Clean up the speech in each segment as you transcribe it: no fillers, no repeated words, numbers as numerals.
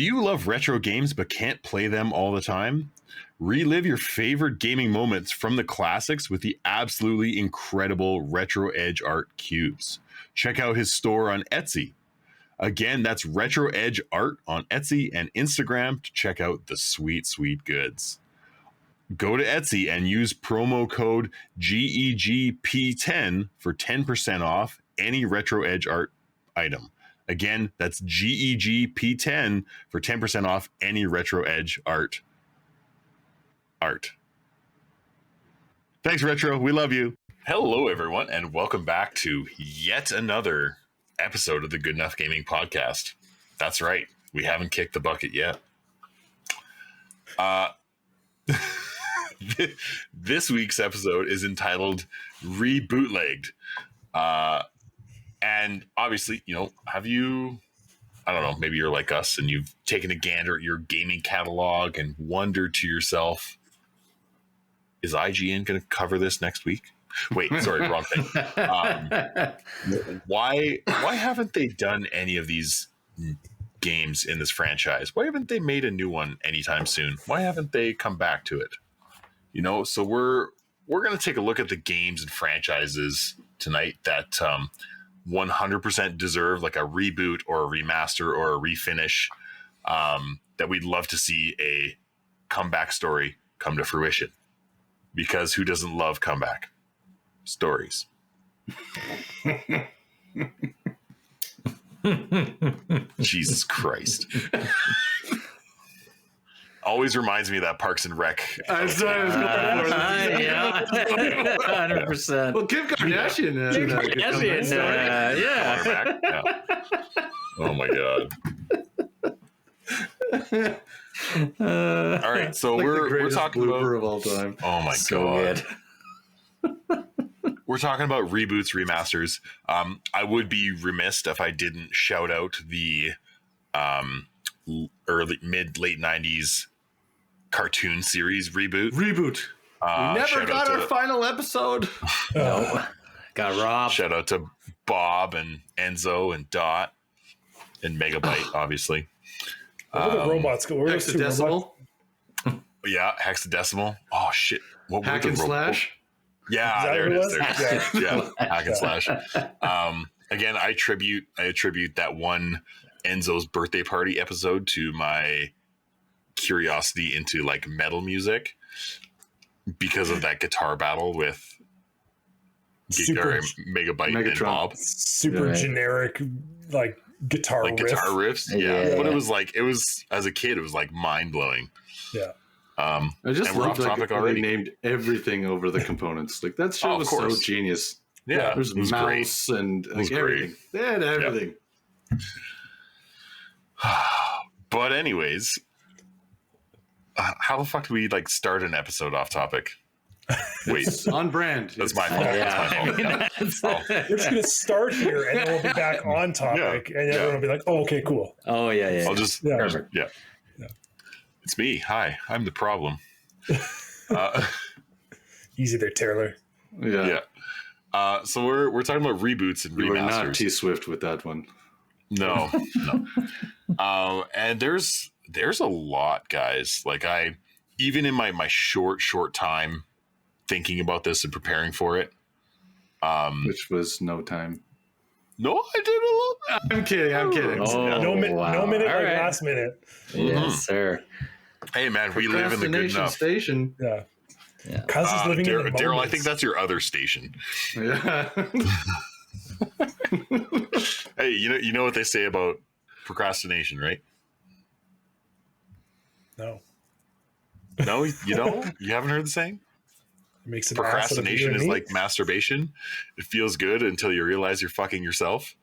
Do you love retro games but can't play them all the time? Relive your favorite gaming moments from the classics with the absolutely incredible Retro Edge Art cubes. Check out his store on Etsy. Again, that's Retro Edge Art on Etsy and Instagram to check out the sweet, sweet goods. Go to Etsy and use promo code GEGP10 for 10% off any Retro Edge Art item. Again, that's GEGP10 for 10% off any Retro Edge Art. Thanks, Retro. We love you. Hello, everyone, and welcome back to yet another episode of the Good Enough Gaming Podcast. That's right. We haven't kicked the bucket yet. This week's episode is entitled Rebootlegged. And obviously, have you, I don't know, maybe you're like us and you've taken a gander at your gaming catalog and wondered to yourself, is IGN going to cover this next week? Wait, sorry, wrong thing. Why haven't they done any of these games in this franchise? Why haven't they made a new one anytime soon? Why haven't they come back to it? So we're going to take a look at the games and franchises tonight that 100% deserve like a reboot or a remaster or a refinish, that we'd love to see a comeback story come to fruition. Because who doesn't love comeback stories? Jesus Christ. Always reminds me of that Parks and Rec. Yeah, 100%. Well, Kim Kardashian. Yeah. Oh my God. All right, so like we're talking about of all time. Oh my God. We're talking about reboots, remasters. I would be remiss if I didn't shout out the late 90s cartoon series Reboot. We never got our final episode. No. Got robbed. Shout out to Bob and Enzo and Dot and Megabyte, obviously. What were the robots? What were those two Hexadecimal. Yeah, Hexadecimal. Oh shit! What Hack and Slash. Yeah, there it is. Yeah, Hack and Slash. Again, I attribute that one Enzo's birthday party episode to my curiosity into like metal music because of that guitar battle with Megabyte and Bob. Super generic, like guitar riffs. Yeah. But it was as a kid, it was like mind blowing. Yeah. I just love topic already. They named everything over the components. Like that show was so genius. Yeah. There's mouse great. And like everything. They had everything. Yep. But anyways, how the fuck do we like start an episode off topic? Wait, on brand. That's my fault. That's my fault. We're just gonna start here, and then we'll be back on topic, and everyone will be like, "Oh, okay, cool." Oh yeah. I'll just perfect. Yeah. It's me. Hi, I'm the problem. Easy there, Taylor. Yeah. So we're talking about reboots and remasters. You were not T-Swift with that one. No. And there's a lot, guys. Like even in my short time thinking about this and preparing for it, which was no time. No, I did a lot. I'm kidding. Oh, no minute like last minute. Yes, sir. Hey, man, we live in the Good Enough station. Yeah. Cuz is living in the Daryl, I think that's your other station. Yeah. Hey, you know what they say about procrastination, right? No, you don't? You haven't heard the saying? It makes procrastination is like masturbation. It feels good until you realize you're fucking yourself.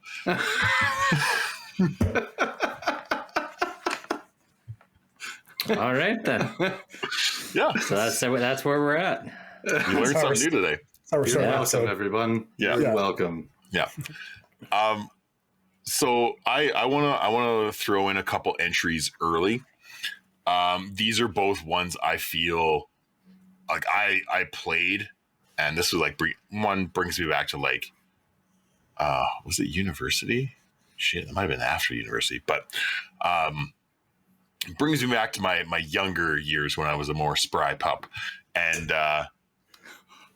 All right then. Yeah. So that's where we're at. You learned something new today. You're welcome, everyone. Yeah. You're welcome. Yeah. So I wanna throw in a couple entries early. These are both ones I feel like I played, and this was like one brings me back to like was it university? Shit, it might have been after university, but brings me back to my younger years when I was a more spry pup, and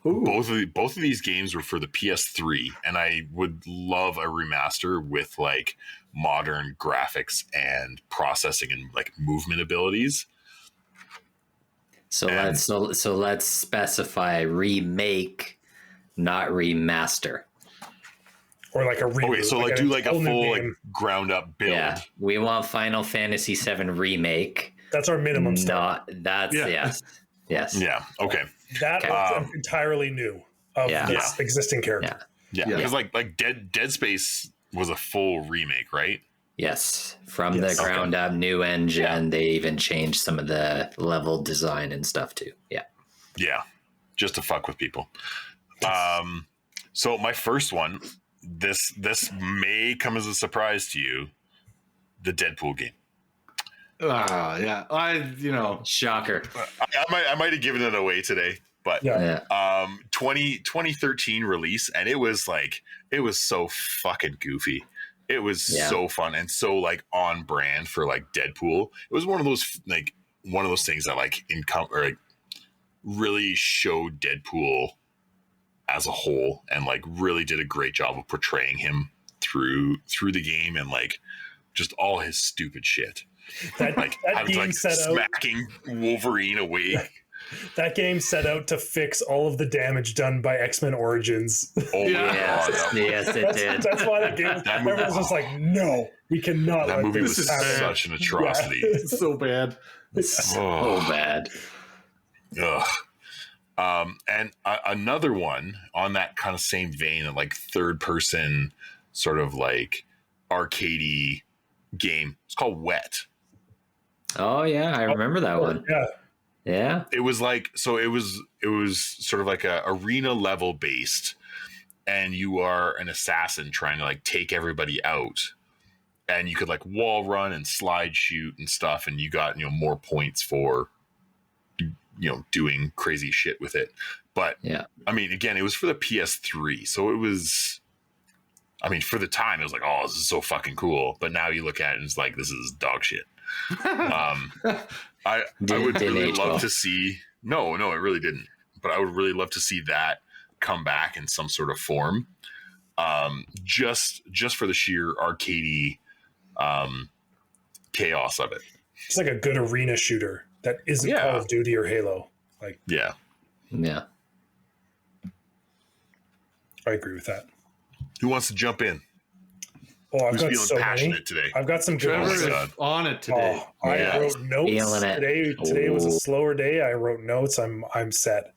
both of these games were for the PS3, and I would love a remaster with like modern graphics and processing and like movement abilities. So let's specify remake, not remaster. Or like a reboot. Okay, so like do like a full like ground up build. Yeah, we want Final Fantasy VII remake. That's our minimum stuff. Yes. Yeah. Okay. That entirely new of this existing character. Yeah. Because like Dead Space was a full remake, right? Yes, from the ground up, new engine. They even changed some of the level design and stuff too. Yeah, just to fuck with people. So my first one, this may come as a surprise to you, the Deadpool game. Shocker. I might have given it away today, but 2013 release, and it was so fucking goofy. It was so fun and so like on brand for like Deadpool. It was one of those things that like really showed Deadpool as a whole, and like really did a great job of portraying him through the game, and like just all his stupid shit. That game like smacking Wolverine away. That game set out to fix all of the damage done by X-Men Origins. Oh yes, it did. That's why that game. Everyone was just like, "No, we cannot." That movie was such an atrocity. Yeah, it's so bad. So bad. Ugh. And another one on that kind of same vein of like third person sort of like arcadey game. It's called Wet. Oh yeah, I remember that one. Yeah. It was like, so it was sort of like a arena level based, and you are an assassin trying to like take everybody out, and you could like wall run and slide shoot and stuff, and you got more points for doing crazy shit with it. But I mean, again, it was for the PS3, so it was, I mean, for the time it was like, oh, this is so fucking cool. But now you look at it and it's like, this is dog shit. I would really love to see. No, it really didn't. But I would really love to see that come back in some sort of form. Just for the sheer arcadey chaos of it. It's like a good arena shooter that isn't Call of Duty or Halo. Like yeah. I agree with that. Who wants to jump in? Oh, I've Who's got feeling so passionate many today? I've got some good Trevor ones. is on it today. I wrote notes today. Today was a slower day. I wrote notes. I'm set.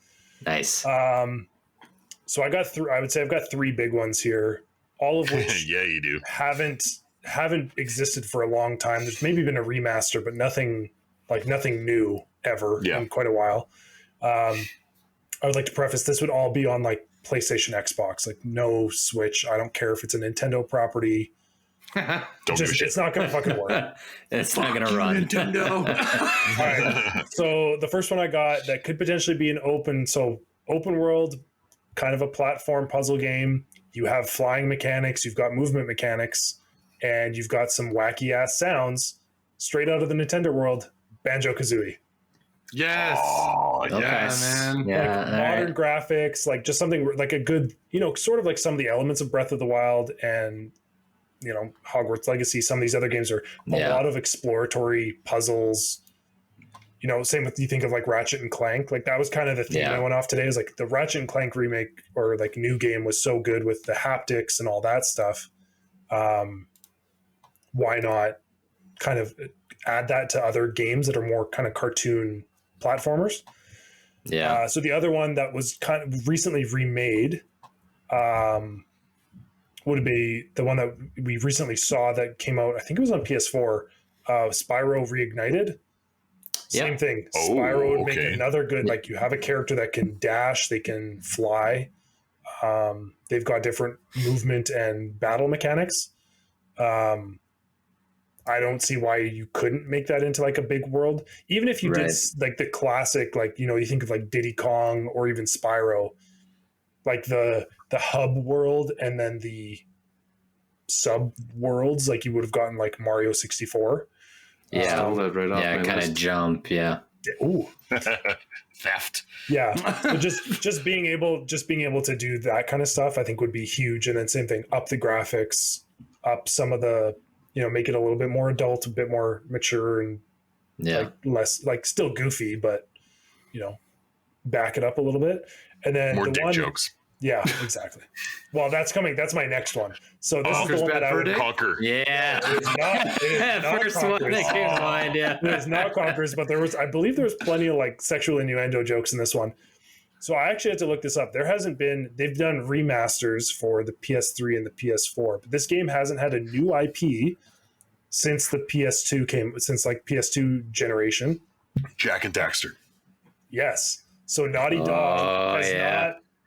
Nice. So I got I would say I've got three big ones here, all of which you do haven't existed for a long time. There's maybe been a remaster, but nothing new ever in quite a while. I would like to preface this would all be on like PlayStation, Xbox, like no Switch. I don't care if it's a Nintendo property. It's not going to fucking work. It's not going to run. Nintendo. All right. So the first one I got that could potentially be an open world, kind of a platform puzzle game. You have flying mechanics, you've got movement mechanics, and you've got some wacky ass sounds straight out of the Nintendo world. Banjo-Kazooie. Yes. Oh, okay. Man. Yeah. Like modern graphics, like just something like a good, sort of like some of the elements of Breath of the Wild and Hogwarts Legacy. Some of these other games are a lot of exploratory puzzles. Same with, you think of like Ratchet and Clank. Like that was kind of the theme I went off today, is like the Ratchet and Clank remake or like new game was so good with the haptics and all that stuff. Why not kind of add that to other games that are more kind of cartoon platformers? Yeah. So the other one that was kind of recently remade would be the one that we recently saw that came out. I think it was on PS4. Spyro Reignited. Same thing. Spyro would make another good. Like you have a character that can dash, they can fly. They've got different movement and battle mechanics. I don't see why you couldn't make that into like a big world, even if you did like the classic, like you think of like Diddy Kong or even Spyro, like the hub world and then the sub worlds, like you would have gotten like Mario 64. Yeah. Stole that right off Yeah, my kind of list. jump. Yeah. Ooh. Theft. Yeah. So just being able to do that kind of stuff, I think would be huge. And then same thing, up the graphics, up some of the, make it a little bit more adult, a bit more mature, and like less, like still goofy, but back it up a little bit. And then More the dick one, jokes. yeah, exactly. Well, that's coming. That's my next one. So this is the one that I would Conquer. Yeah. It is not First one Conquerors. that came to mind. Yeah. It is not Conquerors, but I believe there was plenty of like sexual innuendo jokes in this one. So I actually had to look this up. They've done remasters for the PS3 and the PS4, but this game hasn't had a new IP since the since like PS2 generation. Jak and Daxter. Yes. So Naughty Dog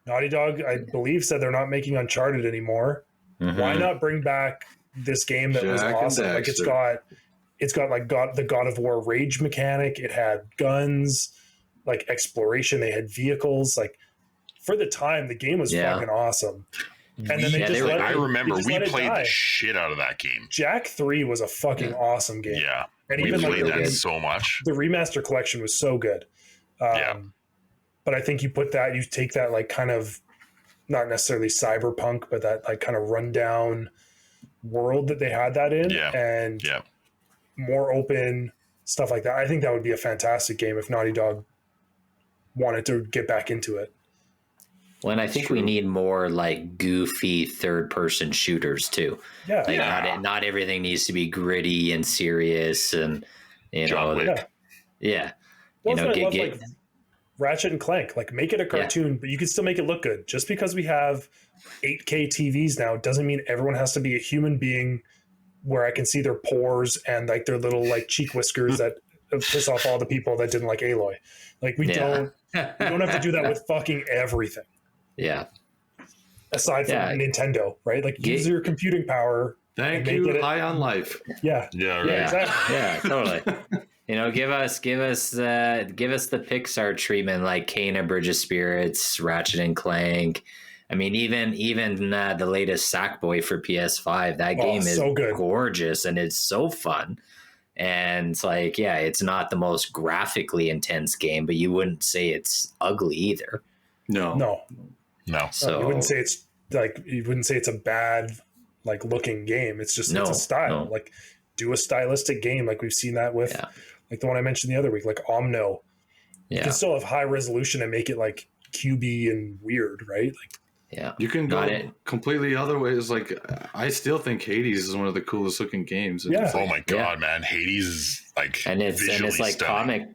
Naughty Dog, I believe, said they're not making Uncharted anymore. Mm-hmm. Why not bring back this game that was awesome? Like it's got like the God of War rage mechanic. It had guns, like exploration. They had vehicles. Like for the time, the game was fucking awesome. And then I remember we played the shit out of that game. Jak 3 was a fucking awesome game. Yeah, and we even played that so much. The remaster collection was so good. But I think you take that like kind of not necessarily cyberpunk, but that like kind of rundown world that they had that in, and more open stuff like that. I think that would be a fantastic game if Naughty Dog wanted to get back into it. Well, and I think we need more like goofy third-person shooters too. Yeah, like not everything needs to be gritty and serious, and John Wick. Yeah. Well, like Ratchet and Clank, like make it a cartoon, but you can still make it look good. Just because we have 8K TVs now doesn't mean everyone has to be a human being where I can see their pores and like their little like cheek whiskers that piss off all the people that didn't like Aloy. Like we don't have to do that with fucking everything. Yeah. Aside from Nintendo, right? Like use your computing power. Thank you, High on Life. Yeah. Yeah. Right. Yeah. Exactly. Yeah. Totally. Give us the Pixar treatment, like Kena, Bridge of Spirits, Ratchet and Clank. I mean, even the latest Sackboy for PS5. That game is so gorgeous and it's so fun. And it's like, it's not the most graphically intense game, but you wouldn't say it's ugly either. No. So you wouldn't say it's a bad like looking game. It's just it's a style. No. Like do a stylistic game like we've seen that with like the one I mentioned the other week, like Omno. You can still have high resolution and make it like QB and weird, right? Like you can go completely other ways. Like I still think Hades is one of the coolest looking games. Yeah. Oh my god, man! Hades is like it's like stunning.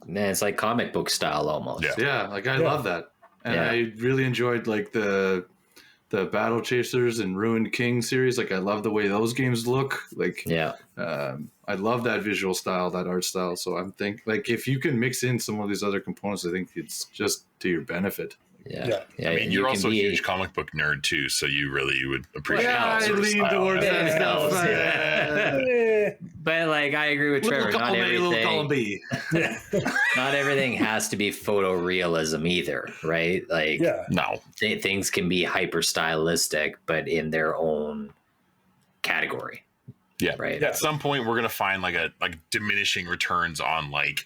comic book style almost. Yeah, like I love that, and I really enjoyed like the Battle Chasers and Ruined King series. Like I love the way those games look. Like I love that visual style, that art style. So I'm like if you can mix in some of these other components, I think it's just to your benefit. Yeah. I mean, you're also a huge comic book nerd too, so you really would appreciate. Yeah, I lean towards that stuff. But like, I agree with Trevor. Not everything. Not everything has to be photorealism either, right? Like, no, things can be hyper stylistic, but in their own category. Yeah, right. At some point, we're gonna find like diminishing returns on like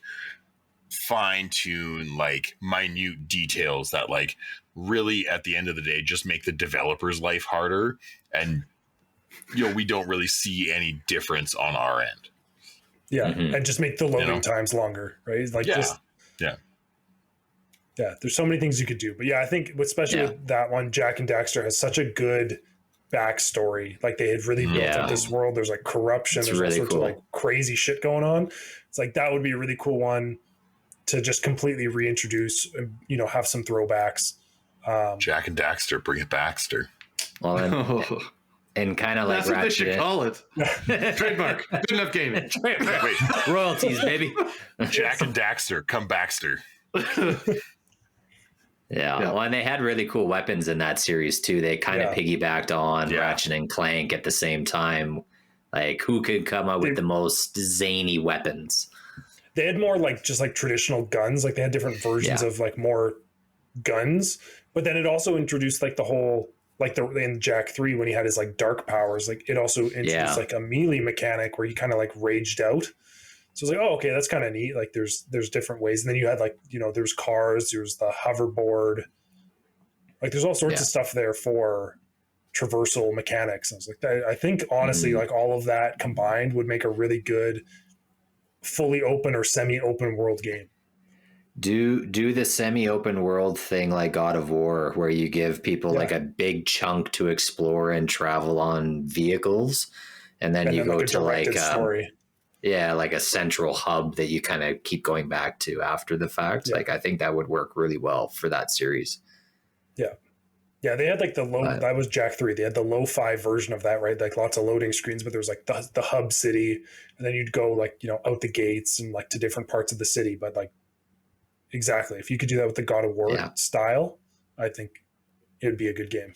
fine-tune like minute details that like really at the end of the day just make the developer's life harder, and we don't really see any difference on our end. And just make the loading times longer, right? Like there's so many things you could do, but I think especially with that one, Jak and Daxter has such a good backstory. Like they had really built up this world. There's like corruption, there's all sorts of like crazy shit going on. It's like that would be a really cool one to just completely reintroduce, have some throwbacks. Jak and Daxter, bring it Baxter. Well, and kind of like that's what they should call it. Trademark. Good enough gaming. Wait, royalties, baby. Jak and Daxter, come Baxter. Well, and they had really cool weapons in that series too. They kind of piggybacked on Ratchet and Clank at the same time. Like, who could come up with the most zany weapons? They had more like just like traditional guns. Like they had different versions of like more guns, but then it also introduced like the whole like in Jak 3 when he had his like dark powers. Like it also introduced like a melee mechanic where he kind of like raged out. So it's like, oh, okay, that's kind of neat. Like there's different ways. And then you had like, there's cars, there's the hoverboard. Like there's all sorts of stuff there for traversal mechanics. I was like, I think honestly, like all of that combined would make a really good fully open or semi-open world game. Do the semi-open world thing like God of War, where you give people like a big chunk to explore and travel on vehicles, and then you go to like story. Like a central hub that you kind of keep going back to after the fact. Like I think that would work really well for that series. Yeah, they had like that was Jack 3. They had the lo-fi version of that, right? Like lots of loading screens, but there was like the hub city, and then you'd go like, out the gates and like to different parts of the city. But like, exactly, if you could do that with the God of War style, I think it would be a good game.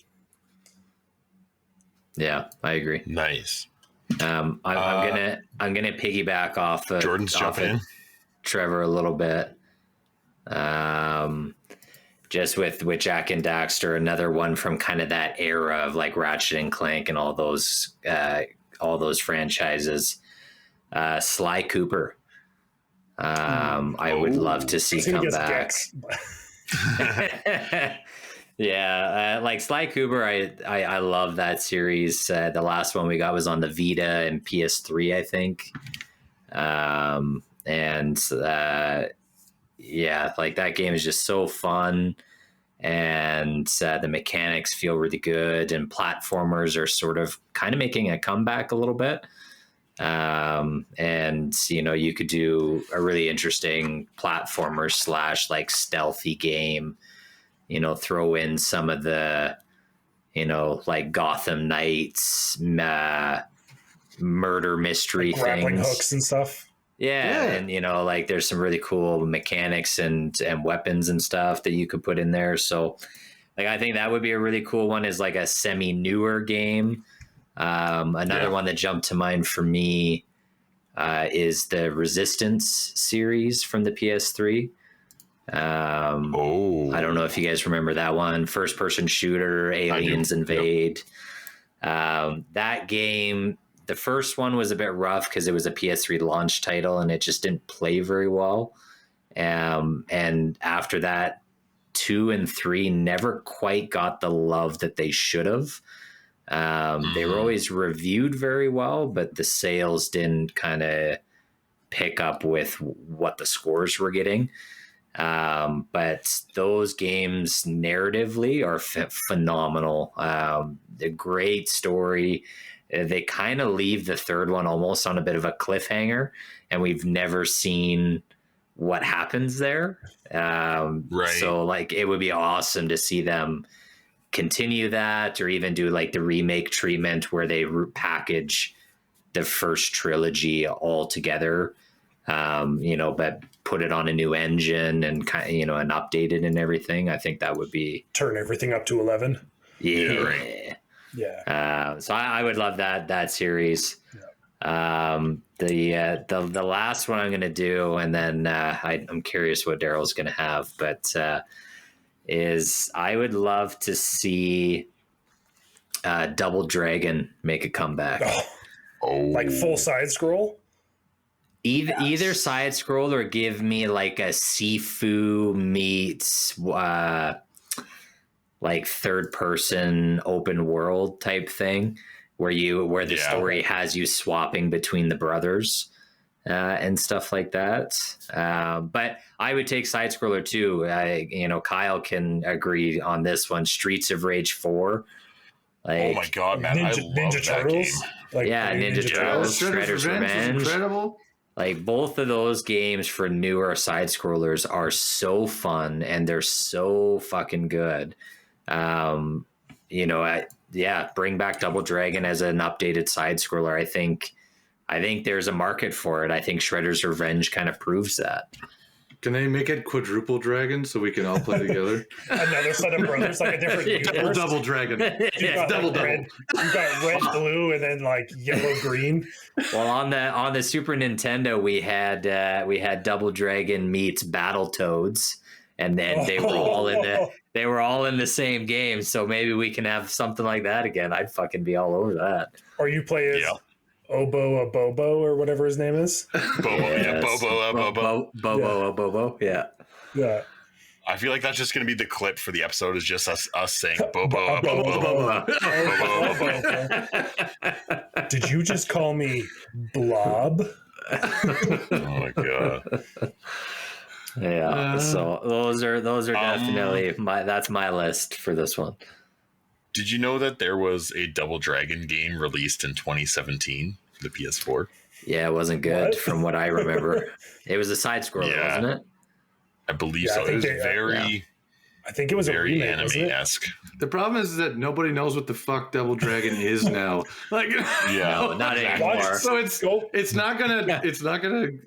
Yeah, I agree. Nice. I'm gonna piggyback off of Jordan's jumping in. Trevor a little bit. Just with Jack and Daxter, another one from kind of that era of like Ratchet and Clank and all those franchises. Sly Cooper. I would love to see come back. Like Sly Cooper, I love that series. The last one we got was on the Vita and PS3, I think. Like that game is just so fun, and the mechanics feel really good, and platformers are sort of kind of making a comeback a little bit. You could do a really interesting platformer / like stealthy game, throw in some of the, like Gotham Knights, murder mystery like grappling things, hooks and stuff. And like there's some really cool mechanics and weapons and stuff that you could put in there. So like I think that would be a really cool one, is like a semi-newer game. Another one that jumped to mind for me is the Resistance series from the PS3. I don't know if you guys remember that one. First person shooter, aliens invade. That game, the first one was a bit rough because it was a PS3 launch title and it just didn't play very well. And after that, 2 and 3 never quite got the love that they should have. They were always reviewed very well, but the sales didn't kind of pick up with what the scores were getting. But those games narratively are phenomenal. A great story. They kind of leave the third one almost on a bit of a cliffhanger, and we've never seen what happens there. Right. So like it would be awesome to see them continue that, or even do like the remake treatment where they package the first trilogy all together, but put it on a new engine and kind of, and update it and everything. I think that would be turn everything up to 11. Yeah. Right. Yeah. So I would love that series. Yeah. The last one I'm going to do, and then I'm curious what Daryl's going to have, but is I would love to see Double Dragon make a comeback. Like full side scroll? Either side scroll, or give me like a Sifu meets like third person open world type thing where the story has you swapping between the brothers and stuff like that. But I would take side scroller too. Kyle can agree on this one. Streets of Rage 4. Like, oh my god, man! Ninja Turtles. Ninja Turtles, Shredder's Revenge. Incredible. Like both of those games for newer side scrollers are so fun and they're so fucking good. Bring back Double Dragon as an updated side scroller. I think there's a market for it. I think Shredder's Revenge kind of proves that. Can they make it Quadruple Dragon so we can all play together? Another set of brothers, like a different universe. Double Dragon. Double. You've got red, blue, and then like yellow, green. Well, on the Super Nintendo, we had Double Dragon meets Battletoads, and then they were all in the same game. So maybe we can have something like that again. I'd fucking be all over that. Or you play as Obo a Bobo or whatever his name is. Bobo, yeah, Bobo, yeah. Yeah. I feel like that's just going to be the clip for the episode is just us saying Bobo. Did you just call me Blob? Oh my god. Yeah. So those are definitely that's my list for this one. Did you know that there was a Double Dragon game released in 2017 for the PS4? Yeah, it wasn't good from what I remember. It was a side scroller, wasn't it? I believe so. It was I think it was very a remake, anime-esque. The problem is that nobody knows what the fuck Double Dragon is now. Like, no, not anymore. So it's not gonna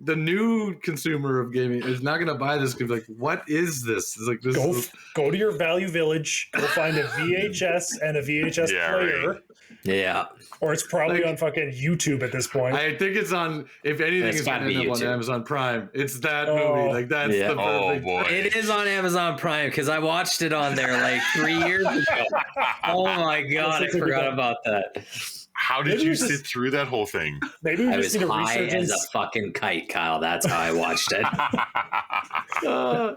the new consumer of gaming is not gonna buy this because like, what is this? It's like this. Go to your Value Village. Go find a VHS and a VHS player. Right. Yeah. Or it's probably on fucking YouTube at this point. I think it's on. If anything is going to end up on Amazon Prime, it's that movie. Like that's the perfect. Boy. It is on Amazon Prime because I watched it on there like 3 years ago. Oh my god, I forgot about that. How did you sit through that whole thing? Maybe we I just was need a high resurgence. as a fucking kite, Kyle. That's how I watched it.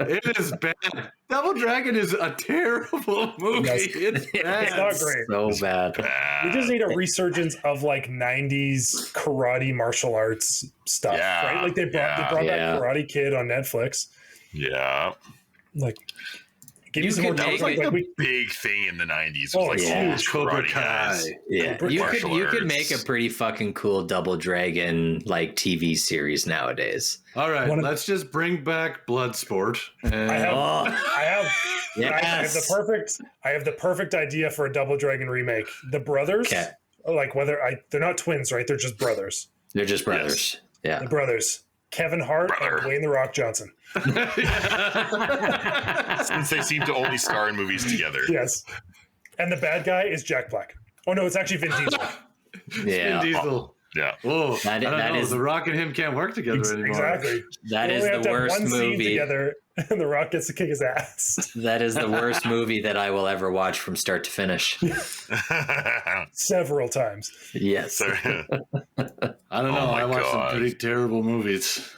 It is bad. Double Dragon is a terrible movie. Yes. It's bad. It's not great. So bad. We just need a resurgence of like 90s karate martial arts stuff, right? Like they brought back Karate Kid on Netflix. Yeah. Like, that was like a big thing in the 90s. It was huge. Cobra Kai. Yeah, you could make a pretty fucking cool Double Dragon like TV series nowadays. All right, let's just bring back Bloodsport. I have the perfect idea for a Double Dragon remake. The brothers, like they're not twins, right? They're just brothers. They're just brothers. Yeah, the brothers. Kevin Hart and Dwayne The Rock Johnson. Since they seem to only star in movies together. Yes. And the bad guy is Jack Black. Oh, no, it's actually Vin Diesel. Vin Diesel. Yeah. Oh, I don't know. The Rock and him can't work together anymore. Exactly. That is the worst movie. Together, and The Rock gets to kick his ass. That is the worst movie that I will ever watch from start to finish. Several times. Yes. I don't know. I watched some pretty terrible movies.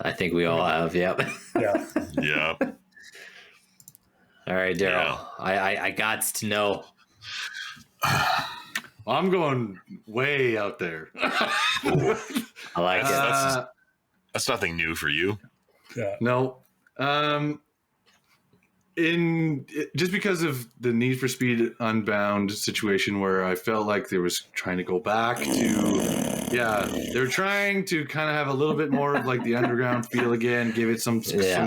I think we all have. Yep. Yeah. Yeah. All right, Daryl. Yeah. I got to know. I'm going way out there. I like it. That's nothing new for you. Yeah. No. Just because of the Need for Speed Unbound situation where I felt like they was trying to go back to, they're trying to kind of have a little bit more of like the underground feel again, give it some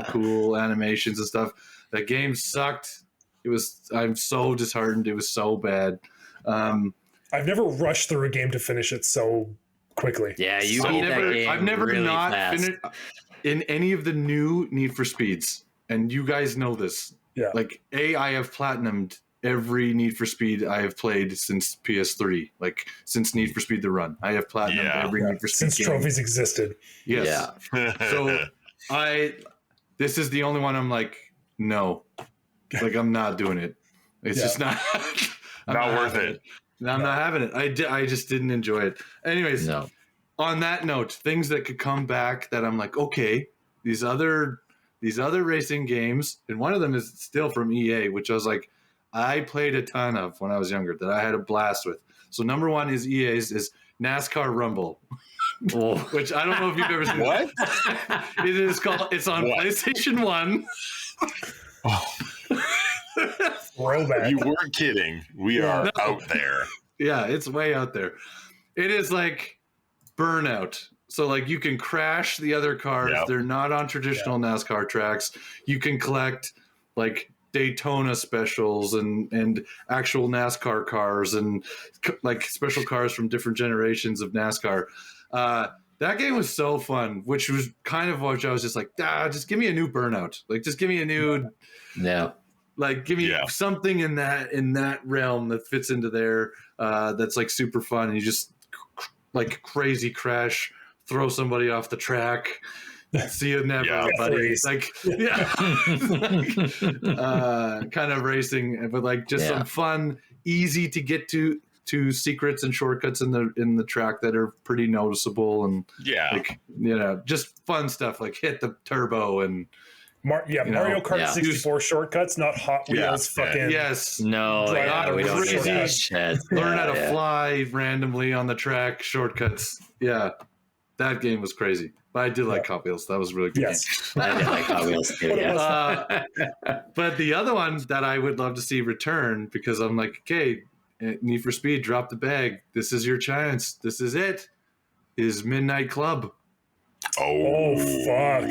cool animations and stuff. That game sucked. I'm so disheartened. It was so bad. I've never rushed through a game to finish it so quickly. Yeah, you beat that game. I've never really not fast. finished in any of the new Need for Speeds, and you guys know this. Yeah. Like I have platinumed every Need for Speed I have played since PS3. Like since Need for Speed: The Run, I have platinumed every Need for Speed since game. trophies existed. Yes. Yeah. So this is the only one I'm like, no, like I'm not doing it. It's just not. Not worth it. I'm not having it. I just didn't enjoy it. Anyways, on that note, things that could come back that I'm like, okay, these other racing games, and one of them is still from EA, which I was like, I played a ton of when I was younger that I had a blast with. So number one is EA's is NASCAR Rumble. Which I don't know if you've ever seen. What? It's on PlayStation 1. Throwback. You weren't kidding. We are out there. Yeah, it's way out there. It is like Burnout. So like you can crash the other cars. Yep. They're not on traditional NASCAR tracks. You can collect like Daytona specials and actual NASCAR cars and like special cars from different generations of NASCAR. That game was so fun, which was kind of what I was just like, just give me a new Burnout. Like just give me a new like give me something in that realm that fits into there that's like super fun, and you just like crazy crash, throw somebody off the track, see you never, buddy. Like kind of racing, but like just some fun, easy to get to two secrets and shortcuts in the track that are pretty noticeable, and just fun stuff like hit the turbo and Mario Kart 64 shortcuts, not Hot Wheels fucking. Yes. No, we don't do that shit. Learn how to fly randomly on the track, shortcuts. Yeah. That game was crazy. But I did like Hot Wheels. That was a really good. Yes. I did like Hot Wheels too. But the other one that I would love to see return, because I'm like, okay, Need for Speed, drop the bag. This is your chance. This is it. Is Midnight Club. Oh fuck!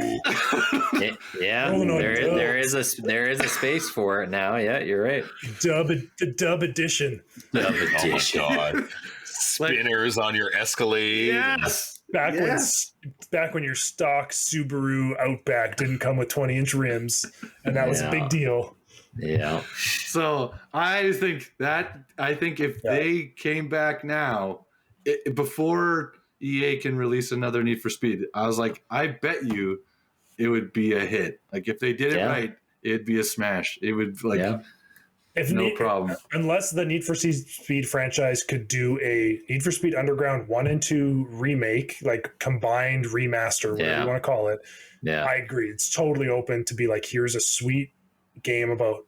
There is a space for it now. Yeah, you're right. The dub edition. Dub edition. Oh my god! Spinners on your Escalade. Yes. Back when your stock Subaru Outback didn't come with 20-inch rims, and that was a big deal. Yeah. So I think if they came back now, before EA can release another Need for Speed, I was like, I bet you it would be a hit. Like if they did it right, it'd be a smash. It would problem. Unless the Need for Speed franchise could do a Need for Speed Underground 1 and 2 remake, like combined remaster, whatever you want to call it. Yeah. I agree. It's totally open to be like, here's a sweet game about,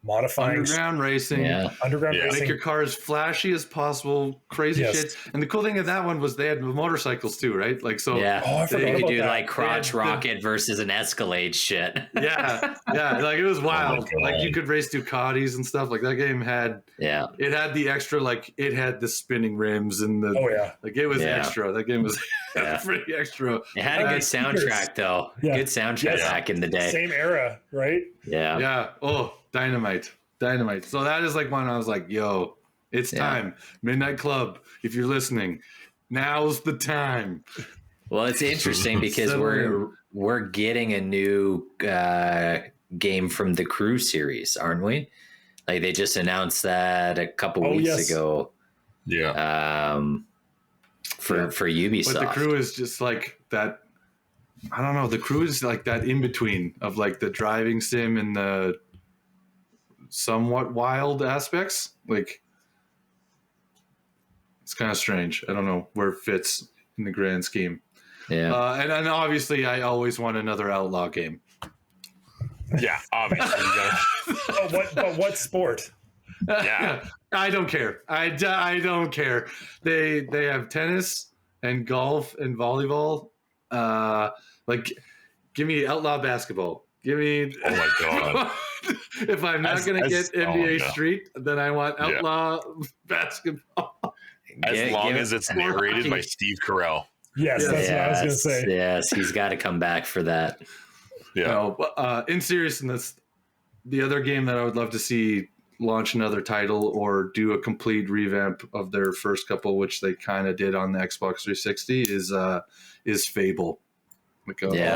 modifying underground racing, make your car as flashy as possible, crazy shit. And the cool thing of that one was they had motorcycles too, right? Like they could do like crotch rocket versus an Escalade shit. Like it was wild. Like you could race Ducatis and stuff. Like that game had it had the extra, like it had the spinning rims and the like it was extra. That game was pretty extra. It had a good soundtrack though. Good soundtrack back in the day. Same era, right? Yeah. Oh, dynamite. So that is like one I was like, yo, it's time. Midnight Club, if you're listening, now's the time. Well, it's interesting because we're getting a new game from the Crew series, aren't we? Like they just announced that a couple weeks ago. Yeah. For Ubisoft. But the Crew is just like that. I don't know. The Crew is like that in between of like the driving sim and the somewhat wild aspects. Like it's kind of strange. I don't know where it fits in the grand scheme. Yeah. And obviously I always want another Outlaw game. Yeah, obviously. But what sport? Yeah. I don't care. I don't care. They have tennis and golf and volleyball. Like give me Outlaw basketball. Give me. Oh my god. If I'm not going to get NBA Street, then I want Outlaw basketball. As long as it's narrated by Steve Carell. Yes, that's what I was going to say. Yes, he's got to come back for that. Yeah. No, in seriousness, the other game that I would love to see launch another title or do a complete revamp of their first couple, which they kind of did on the Xbox 360, is Fable. Okay.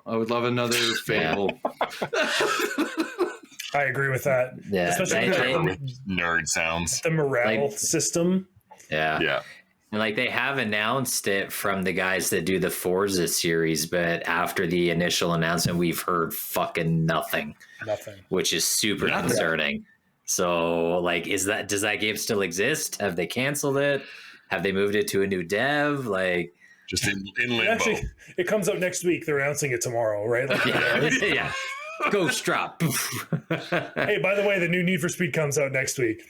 I would love another Fable. I agree with that. Yeah, especially with nerd sounds. The morale system. Yeah. And like they have announced it from the guys that do the Forza series, but after the initial announcement, we've heard fucking nothing, which is super concerning. So like, does that game still exist? Have they canceled it? Have they moved it to a new dev? Like, just in limbo. Actually, it comes out next week. They're announcing it tomorrow, right? Like, yeah. Ghost drop. Hey, by the way, the new Need for Speed comes out next week.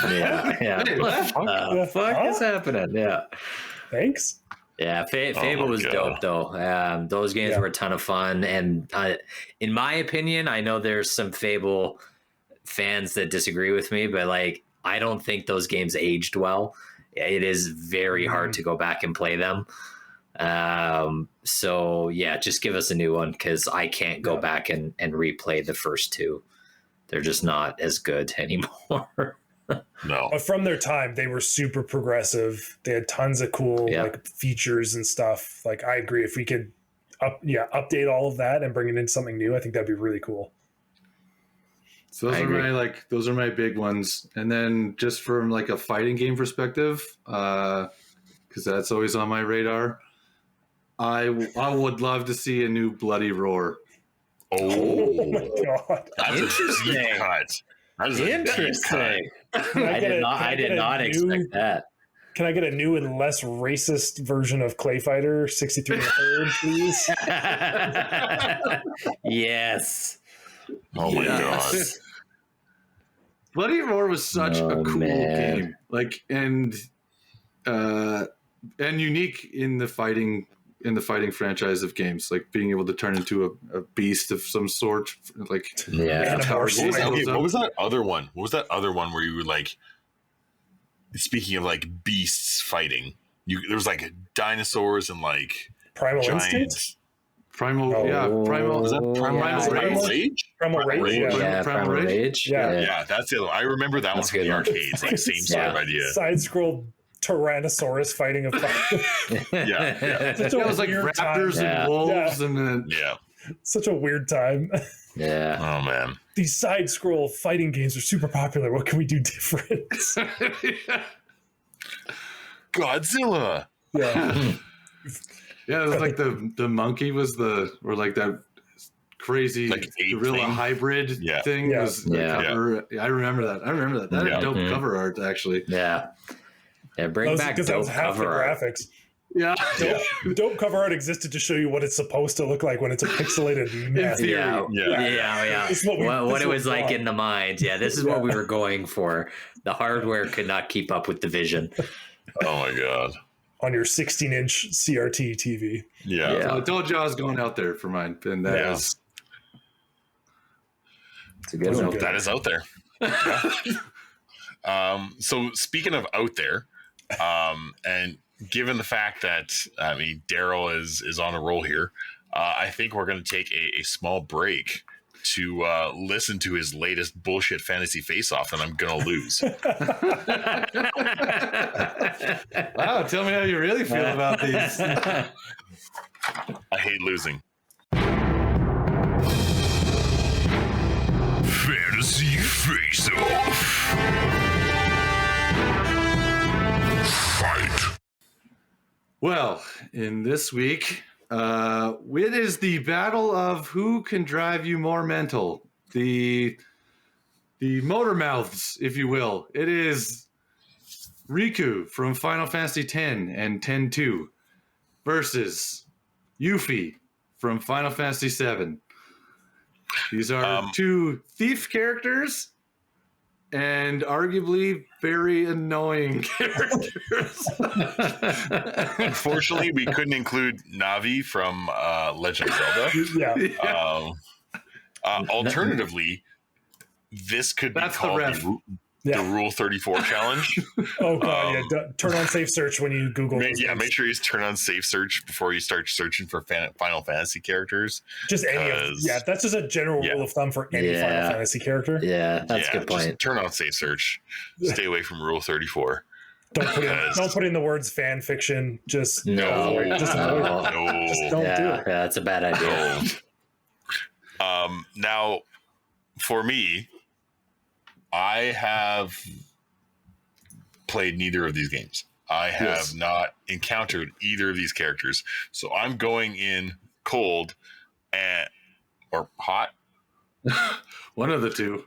Yeah. What the fuck is happening? Yeah. Thanks. Yeah, Fable was dope though. Those games were a ton of fun, and in my opinion, I know there's some Fable fans that disagree with me, but like I don't think those games aged well. It is very hard to go back and play them. So yeah, just give us a new one because I can't go back and replay the first two. They're just not as good anymore. No. But from their time, they were super progressive. They had tons of cool like features and stuff. Like I agree. If we could update all of that and bring it into something new, I think that'd be really cool. So those are my big ones. And then just from like a fighting game perspective, because that's always on my radar, I would love to see a new Bloody Roar. Oh my god. That's a deep cut. Interesting. I did not expect that. Can I get a new and less racist version of Clay Fighter 63 1/3, please? Yes. Oh my god. Bloody Roar was such a cool game. Like and unique in the fighting franchise of games, like being able to turn into a beast of some sort. Like what was that other one? What was that other one where you were like, speaking of like beasts fighting, there was like dinosaurs and like Primal giants. Instinct? Primal Was that Primal Rage? Primal Rage. Yeah, Primal Rage. Yeah, that's it. I remember that one from the arcades. Like same sort of idea. Side scroll Tyrannosaurus fighting a fight. Yeah. It was like raptors and wolves and then such a weird time. Yeah. Oh man. These side scroll fighting games are super popular. What can we do different? Godzilla. Yeah. Yeah, it was like the monkey was or like that crazy like gorilla thing. hybrid thing. Yeah. Was the cover. I remember that. That had dope cover art actually. Yeah. Yeah, bring back dope that was half the cover art. graphics. Yeah. Dope cover art existed to show you what it's supposed to look like when it's a pixelated mess. Yeah. This is What it was like in the mind. Yeah, this is what we were going for. The hardware could not keep up with the vision. Oh my god. On your 16-inch CRT TV. Yeah. So I told you I was going out there for mine, and that is it's a good one. That is out there. So speaking of out there, and given the fact that Daryl is on a roll here, I think we're going to take a small break to listen to his latest bullshit fantasy face-off, and I'm going to lose. Wow, tell me how you really feel about these. I hate losing. Fantasy face-off. Fight. Well, in this week, it is the battle of who can drive you more mental. The motor mouths, if you will. It is Riku from Final Fantasy X and X-2 versus Yuffie from Final Fantasy VII. These are two thief characters and arguably very annoying characters. Unfortunately, we couldn't include Navi from Legend of Zelda. Alternatively, this could be called the Rule 34 challenge. Oh god, turn on safe search when you Google. Make sure you turn on safe search before you start searching for Final Fantasy characters. Just any of that's just a general rule of thumb for any Final Fantasy character. Yeah, that's a good point. Just turn on safe search. Stay away from Rule 34. Don't put in the words fan fiction. Just no. Just don't do it. Yeah, that's a bad idea. Now, for me, I have played neither of these games. I have not encountered either of these characters. So I'm going in cold or hot. One of the two.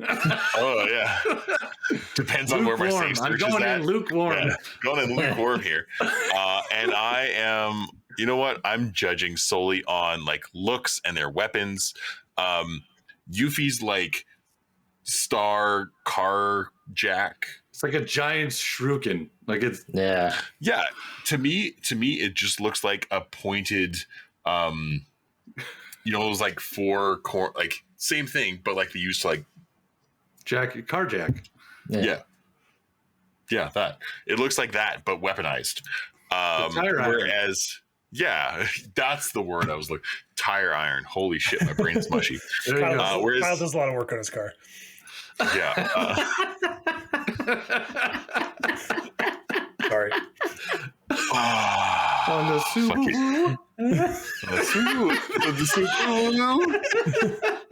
Oh, yeah. Depends on where my safe search is at. I'm going in lukewarm. Yeah, going in lukewarm here. And I am, you know what? I'm judging solely on like looks and their weapons. Yuffie's like star car jack. It's like a giant shuriken. Like it's yeah. To me, it just looks like a pointed, it was like like same thing, but like they used to like car jack. Yeah, that it looks like that, but weaponized. Whereas. Yeah, that's the word I was looking. Tire iron. Holy shit, my brain is mushy. Kyle does a lot of work on his car. Yeah. Sorry. On the Subaru.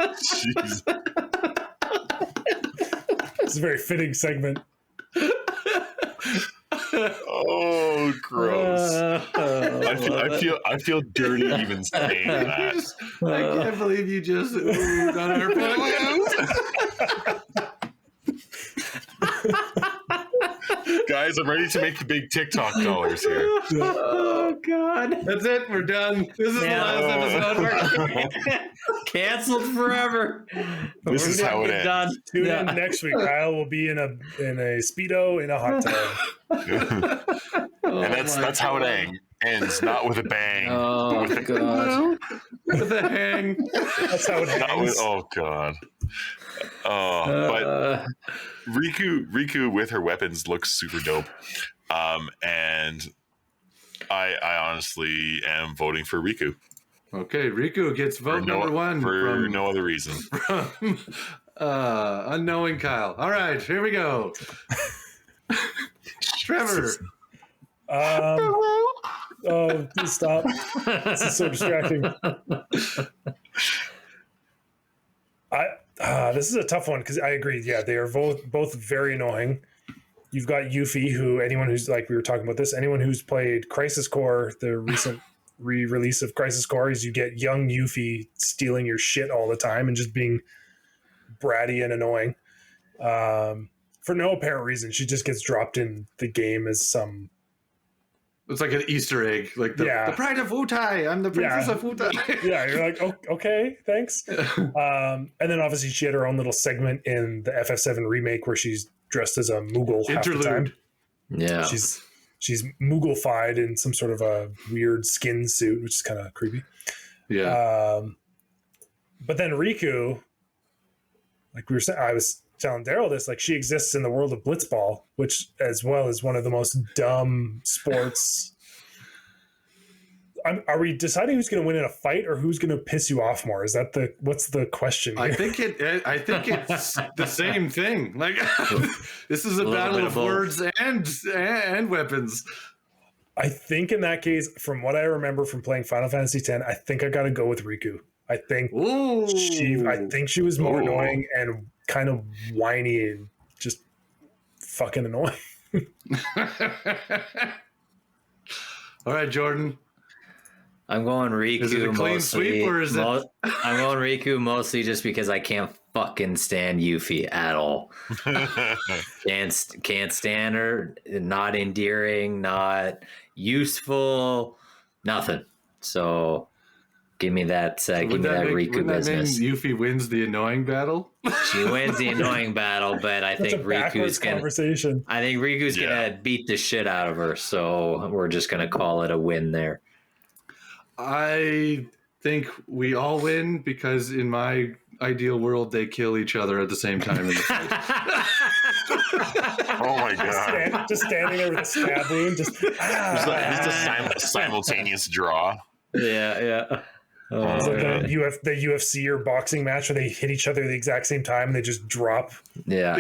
Jeez. It's a very fitting segment. Oh, gross! I feel dirty even saying that. I can't believe you just oohed on our podcast. Guys, I'm ready to make the big TikTok dollars here. Oh God, That's it. We're done. This is the last episode. Canceled forever. This is how it ends. Done. Tune in next week. Kyle will be in a Speedo in a hot tub. And that's how it ends, not with a bang. Oh God. With a hang. That's how it ends. Oh God. But Riku with her weapons looks super dope. And I honestly am voting for Riku. Okay, Riku gets vote number one for no other reason. From unknowing Kyle. All right, here we go. Trevor. Oh, please stop. This is so distracting. This is a tough one because I agree. Yeah, they are both very annoying. You've got Yuffie, who anyone who's like we were talking about this, anyone who's played Crisis Core, the recent re-release of Crisis Core, is you get young Yuffie stealing your shit all the time and just being bratty and annoying. For no apparent reason, she just gets dropped in the game as some. It's like an Easter egg, like the Pride of Wutai. I'm the Princess of Wutai. Yeah, you're like, oh, okay, thanks. And then obviously she had her own little segment in the FF7 remake where she's dressed as a Moogle half the time. Yeah, she's Moogle-fied in some sort of a weird skin suit, which is kind of creepy. Yeah. But then Riku, like we were saying, I was telling Daryl this, like she exists in the world of Blitzball, which as well is one of the most dumb sports. Are we deciding who's going to win in a fight or who's going to piss you off more? Is that what's the question here? I think it's the same thing. Like this is a battle of words and weapons. I think in that case, from what I remember from playing Final Fantasy X, I think I got to go with Riku. I think she was more annoying and kind of whiny and just fucking annoying. All right, Jordan. I'm going Riku. Is it a clean sweep or is it? I'm going Riku mostly just because I can't fucking stand Yuffie at all. Can't stand her. Not endearing. Not useful. Nothing. So give me that. Give me that Riku business. Yuffie wins the annoying battle. She wins the annoying battle, but I think Riku's gonna beat the shit out of her. So we're just gonna call it a win there. I think we all win because in my ideal world they kill each other at the same time in the fight. Oh my God! Just standing there with a stab wound. Just a simultaneous draw. Yeah. It's like the UFC or boxing match where they hit each other at the exact same time and they just drop. Yeah.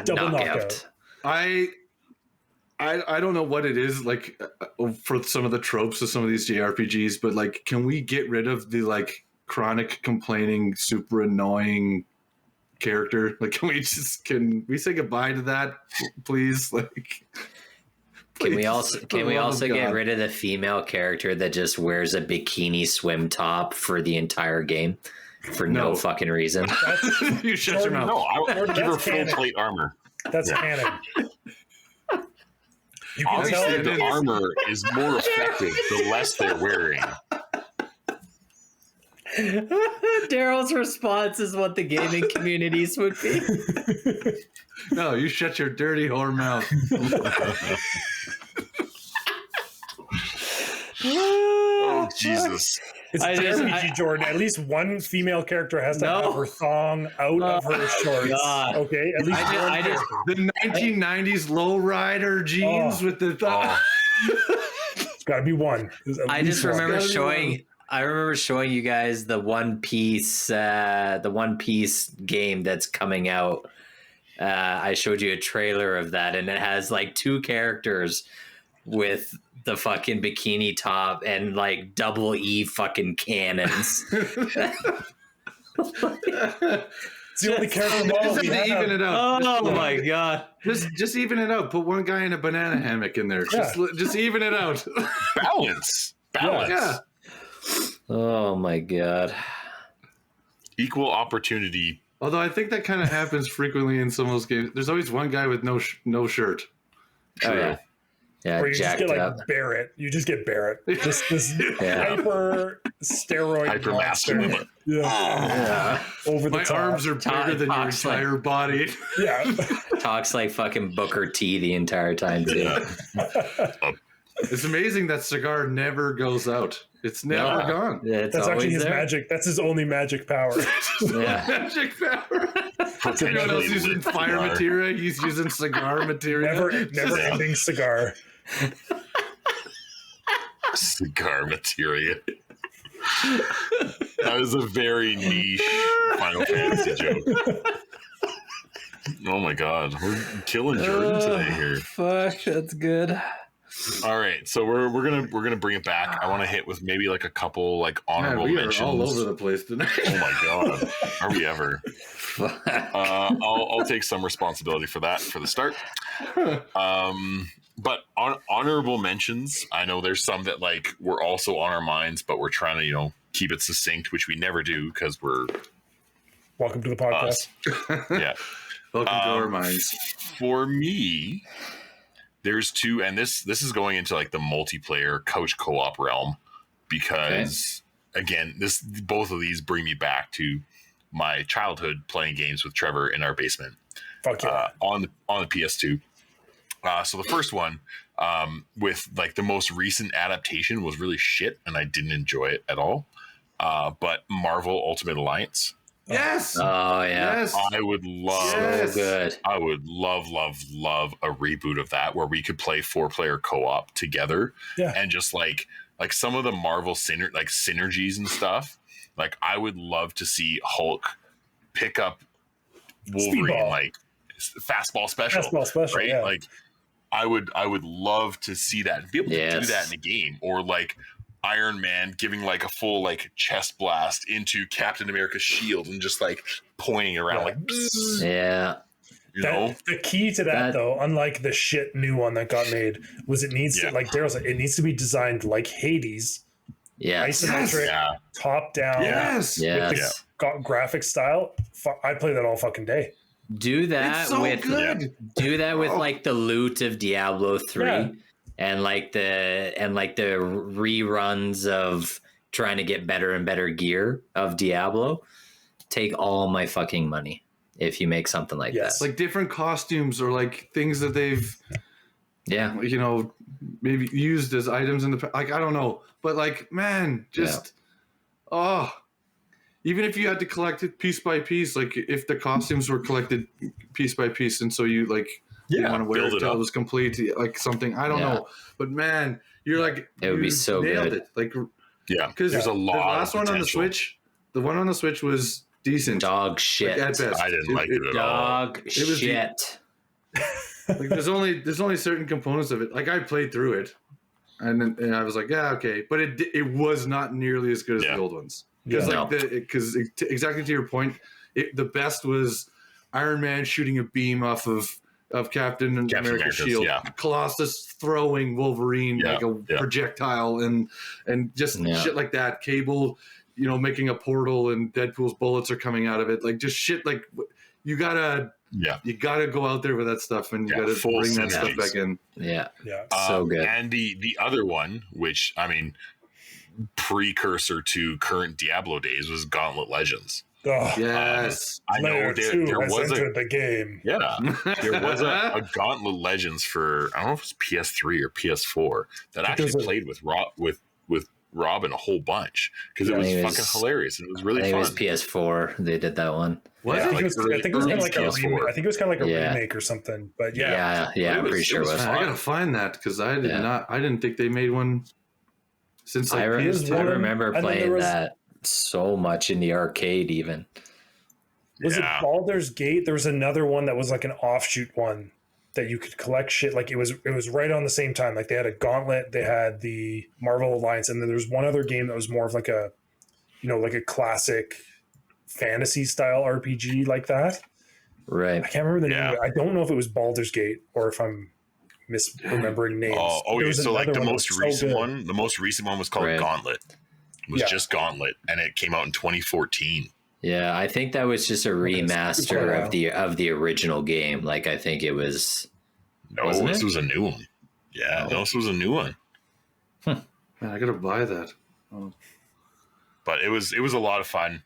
Double knockout. I don't know what it is like for some of the tropes of some of these JRPGs, but like, can we get rid of the like chronic complaining, super annoying character? Like, can we say goodbye to that, please? Like, Can we also get rid of the female character that just wears a bikini swim top for the entire game for no fucking reason? You shut your mouth. No, I would give her full plate armor. That's canon. You can Obviously, tell the armor is more effective the less they're wearing. Daryl's response is what the gaming communities would be. No, you shut your dirty whore mouth. Oh, Jesus. It's JRPG, Jordan. At least one female character has to have her thong out of her shorts. God. Okay, at least the 1990s lowrider jeans with the thong. It's got to be one. I remember showing you guys the One Piece game that's coming out. I showed you a trailer of that, and it has like two characters with the fucking bikini top and like double E fucking cannons. It's the only character model we have. Even it out. Oh my God. Just even it out. Put one guy in a banana hammock in there. Yeah. Just even it out. Balance. Yeah. Oh my God. Equal opportunity Although I think that kind of happens frequently in some of those games. There's always one guy with no shirt. Oh, yeah. Yeah, or you just get up. Barrett. You just get Barrett. Just this hyper steroid hyper masculine. Yeah. Over the My top. arms are bigger than your entire body. Yeah. Talks like fucking Booker T the entire time too. Yeah. It's amazing that cigar never goes out. It's never gone. Yeah, it's That's actually his there. magic. That's his only magic power. Magic power. Everyone else using fire materia. He's using cigar materia. Never ending cigar. Cigar materia. That is a very niche Final Fantasy joke. Oh my god, we're killing Jordan today here. Fuck, that's good. All right, so we're gonna bring it back. I want to hit with maybe like a couple like honorable mentions. All over the place tonight. Oh my god, are we ever? I'll take some responsibility for that for the start. But honorable mentions, I know there's some that like were also on our minds, but we're trying to keep it succinct, which we never do because we're welcome to the podcast. Yeah, welcome to our minds. For me, there's two, and this is going into like the multiplayer couch co-op realm because again, both of these bring me back to my childhood playing games with Trevor in our basement. Fuck yeah. On the PS2. So the first one with like the most recent adaptation was really shit, and I didn't enjoy it at all. But Marvel Ultimate Alliance. Yes. Oh yeah. Yes. I would love. So good. I would love a reboot of that where we could play 4-player co-op together. Yeah. And just like some of the Marvel synergies and stuff. Like I would love to see Hulk pick up Wolverine Speedball. like fastball special. Right? Yeah. Like I would love to see that and be able to do that in a game, or like Iron Man giving like a full like chest blast into Captain America's shield and just like pointing around like bzzz, The key to that though, unlike the shit new one that got made, was it needs to, like Daryl said, it needs to be designed like Hades. Isometric, top down, with the graphic style. I play that all fucking day. Do that with like the loot of Diablo 3 and like the reruns of trying to get better and better gear of Diablo. Take all my fucking money if you make something like that. Like different costumes or like things that they've maybe used as items in the like I don't know, but like man, just even if you had to collect it piece by piece, like if the costumes were collected piece by piece, and so you like you want to wear it until it was complete, like something I don't know, but man, you're like it would be so nailed good. It. Like because there's a lot. The last of one on the Switch, the one on the Switch was decent. Dog shit. Like, at best. I didn't like it at all. Dog shit. Like there's only certain components of it. Like I played through it, and I was like, yeah, okay, but it was not nearly as good as the old ones. Because exactly to your point, the best was Iron Man shooting a beam off of Captain America's shield, Colossus throwing Wolverine like a projectile, and just shit like that. Cable, making a portal, and Deadpool's bullets are coming out of it. Like just shit. Like you gotta go out there with that stuff, and you gotta bring that stuff back in. Yeah, so good. And the other one, which I mean, precursor to current Diablo days, was Gauntlet Legends. Oh, yes, I know there was the game. Yeah, there was a Gauntlet Legends for I don't know if it was PS3 or PS4 that actually played with Robin a whole bunch because it was fucking hilarious and it was really fun. It was PS4. They did that one. I think it was kind of like a remake or something. But I'm pretty sure it was. I gotta find that because I didn't think they made one since like PS2. I remember playing that so much in the arcade. Even was it Baldur's Gate? There was another one that was like an offshoot one that you could collect shit. Like it was right on the same time. Like they had a Gauntlet, they had the Marvel Alliance, and then there's one other game that was more of like a like a classic fantasy style RPG like that. Right. I can't remember the name of it. I don't know if it was Baldur's Gate or if I'm misremembering names. So like the most recent one, the most recent one was called Gauntlet. It was just Gauntlet, and it came out in 2014. Yeah, I think that was just a remaster of the original game. Like, I think it was. No, this was a new one. Yeah, no, this was a new one. Man, I gotta buy that. Oh. But it was a lot of fun.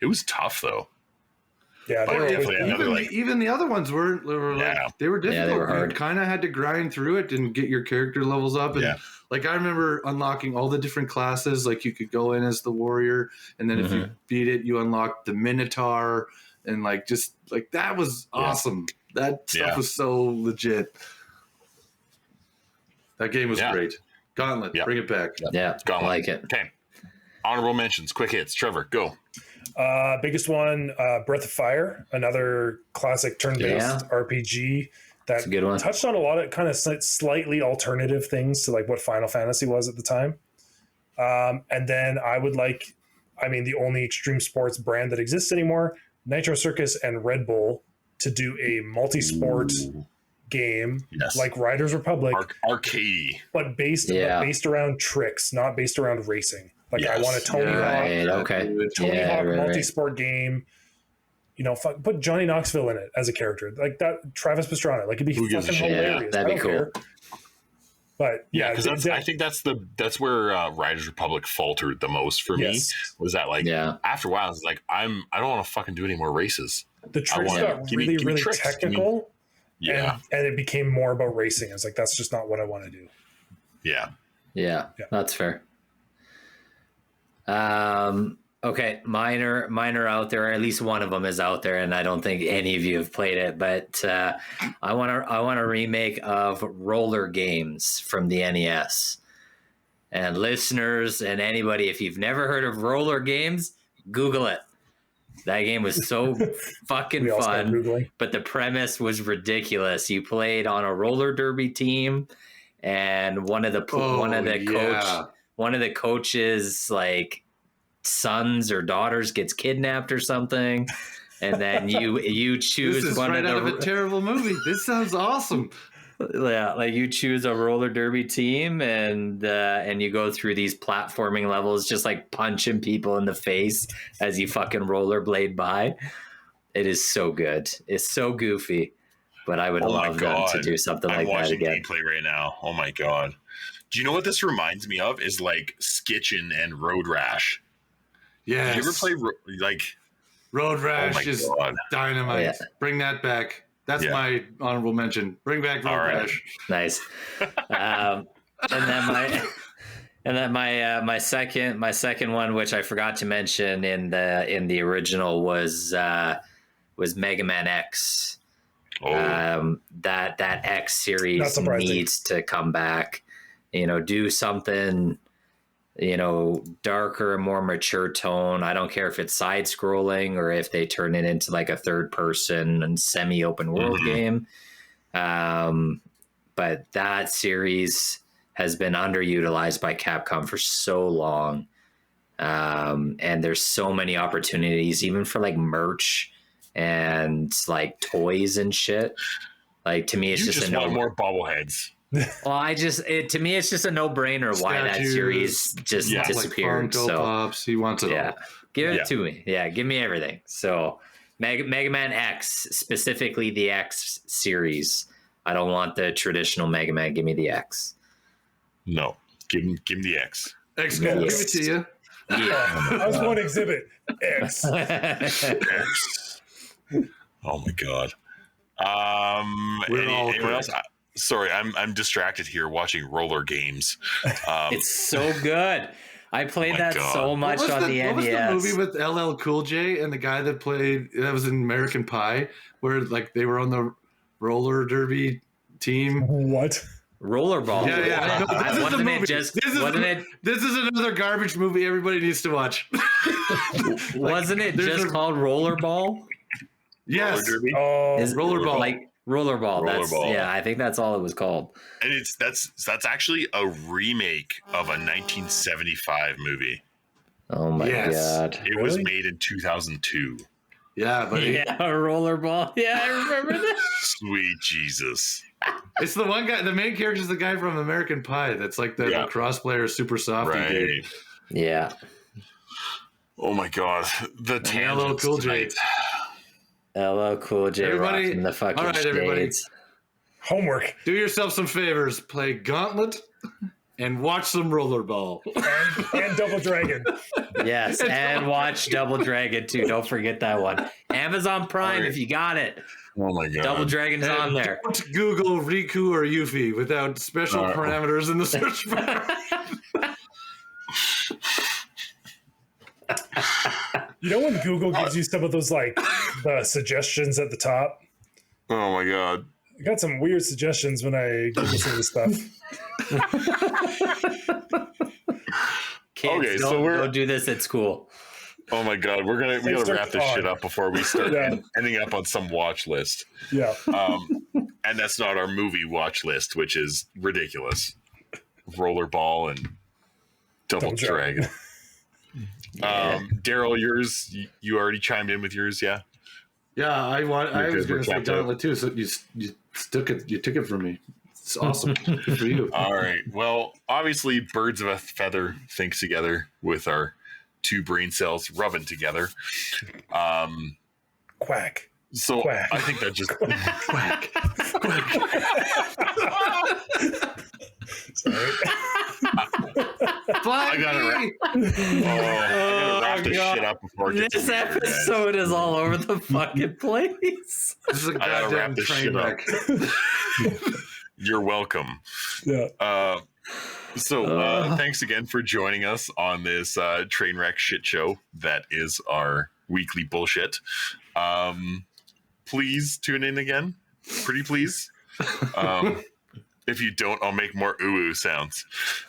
It was tough though. Yeah, even the other ones were like, they were difficult. Yeah, they were hard. You kind of had to grind through it and get your character levels up. And like I remember unlocking all the different classes. Like you could go in as the warrior, and then if you beat it, you unlocked the Minotaur, and like just like that was awesome. That stuff was so legit. That game was great. Gauntlet, bring it back. Yeah, Gauntlet. I like it. Okay. Honorable mentions, quick hits. Trevor, go. Biggest one, Breath of Fire, another classic turn-based RPG that good one. Touched on a lot of kind of slightly alternative things to like what Final Fantasy was at the time. And then I would like, the only extreme sports brand that exists anymore, Nitro Circus and Red Bull, to do a multi-sport game like Riders Republic, arcade, but based around tricks, not based around racing. Like I want a Tony Hawk multi-sport game. Put Johnny Knoxville in it as a character, like that. Travis Pastrana, like it'd be fucking hilarious. That'd be cool. Care. But because I think that's where Riders Republic faltered the most for me. Was that like after a while, it's like I don't want to fucking do any more races. The tricks got really technical. And it became more about racing. I was like, that's just not what I want to do. Yeah, that's fair. Okay, mine are out there. At least one of them is out there, and I don't think any of you have played it. But I want a remake of Roller Games from the NES. And listeners and anybody, if you've never heard of Roller Games, Google it. That game was so fucking fun, but the premise was ridiculous. You played on a roller derby team, and one of the coaches like sons or daughters gets kidnapped or something, and then you choose this is one right out of a terrible movie. This sounds awesome. Yeah, like you choose a roller derby team, and you go through these platforming levels, just like punching people in the face as you fucking rollerblade by. It is so good. It's so goofy, but I would love them to do something like that again. I'm watching gameplay right now. Oh my god! Do you know what this reminds me of? Is like Skitchin and Road Rash. Yeah. Did you ever play Road Rash? Is dynamite. Yeah. Bring that back. That's my honorable mention. Bring back Road Rash. Nice. And then my second one, which I forgot to mention in the original, was Mega Man X. That X series needs to come back. Do something, darker, more mature tone. I don't care if it's side scrolling or if they turn it into like a third person and semi open world game. But that series has been underutilized by Capcom for so long. And there's so many opportunities, even for like merch and like toys and shit. Like, to me, it's just want more bobbleheads. Well, to me, it's just a no-brainer why that series just disappeared. Like Pops. He wants it all. Give it to me. Yeah, give me everything. So Mega Man X, specifically the X series. I don't want the traditional Mega Man. Give me the X. No, give me the X. X, give it to you. Yeah. I was one exhibit. X. X. Oh my god. Anyone else? Sorry, I'm distracted here watching Roller Games. It's so good. I played that so much on the NES. What was the movie with LL Cool J and the guy that was in American Pie, where like they were on the roller derby team? What? Rollerball. Yeah. No, this is another garbage movie everybody needs to watch. Wasn't it just called Rollerball? Yes. Rollerball. Like Rollerball. I think that's all it was called. And that's actually a remake of a 1975 movie. Oh my god! It was made in 2002. Yeah, buddy. Yeah, Rollerball. Yeah, I remember that. Sweet Jesus! It's the one guy. The main character is the guy from American Pie. That's like the cross player, super softy dude. Yeah. Oh my god, the LL Cool J. LL Cool J. Everybody, rocking the fucking all right, everybody. shades. Homework. Do yourself some favors. Play Gauntlet and watch some Rollerball. And Double Dragon. Yes, and watch Double Dragon too. Don't forget that one. Amazon Prime if you got it. Oh my god. Double Dragon's on there. Don't Google Riku or Yuffie without special parameters in the search bar. You know when Google gives you some of those like the suggestions at the top? Oh my god. I got some weird suggestions when I Google some of this stuff. Kids, don't do this at school. Oh my god, we gotta wrap this shit up before we start ending up on some watch list. Yeah. And that's not our movie watch list, which is ridiculous. Rollerball and Double Dragon. Daryl, yours, you already chimed in with yours, yeah? Yeah, I was going to say Gauntlet too, so you took it from me. It's awesome. Good for you. All right. Well, obviously, birds of a feather think together with our two brain cells rubbing together. Quack. So Quack. I think that just Quack. Sorry. I gotta wrap this shit up before it gets This weird, episode is all over the fucking place. This is a I gotta wrap goddamn this train shit up. wreck. You're welcome. Yeah. Thanks again for joining us on this train wreck shit show that is our weekly bullshit. Please tune in again. Pretty please. If you don't, I'll make more ooh sounds.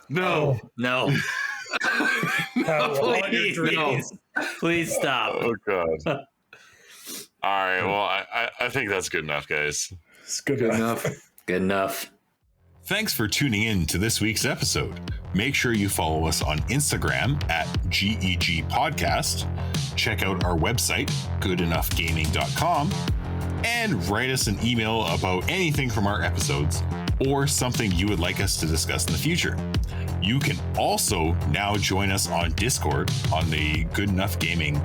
No. Please stop. Oh god. All right. Well, I think that's good enough, guys. It's good enough. Good enough. Thanks for tuning in to this week's episode. Make sure you follow us on Instagram at GEG Podcast. Check out our website, goodenoughgaming.com, and write us an email about anything from our episodes or something you would like us to discuss in the future. You can also now join us on Discord on the Good Enough Gaming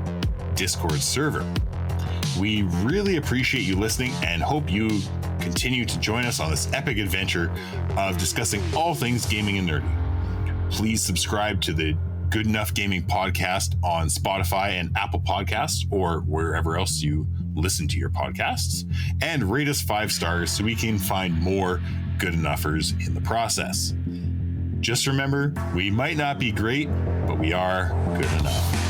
Discord server. We really appreciate you listening and hope you continue to join us on this epic adventure of discussing all things gaming and nerdy. Please subscribe to the Good Enough Gaming podcast on Spotify and Apple Podcasts or wherever else you listen to your podcasts, and rate us 5 stars so we can find more good enoughers in the process. Just remember, we might not be great, but we are good enough.